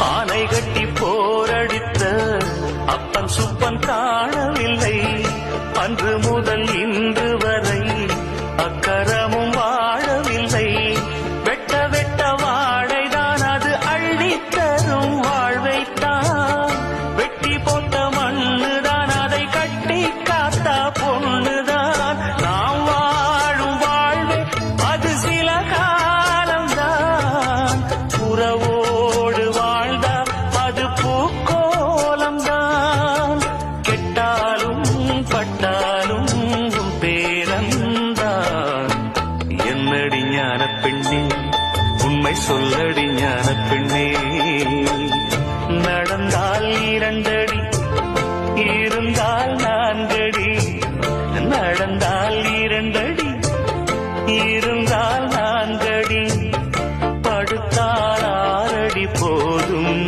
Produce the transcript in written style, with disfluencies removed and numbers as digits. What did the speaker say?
ஆனை கட்டி போரடித்த அப்பன் சுப்பன் காணவில்லை. அன்று முதல் இன்று வரை அக்கரமும் வாழவில்லை. வெட்ட வெட்ட வாழைதான் அது அள்ளித்தரும் வாழ்வைத்தான். வெட்டி போட்ட மண்ணுதான் அதை கட்டி காத்தா பொண்ணுதான். நாம் வாழும் வாழ்வே அது சில காலம்தான். உறவோடு வாழ்ந்தா அது பூக்கோலம்தான். கெட்டாலும் பட்டாலும் பேரந்தான். என்னடி ஞான பெண்ணே, உண்மை சொல்லடி ஞான பெண்ணே. நடந்தால் 2 அடி, இருந்தால் 4 அடி. நடந்தால் 2 அடி, இருந்தால் 4 அடி. படுத்தால் 6 அடி போதும்.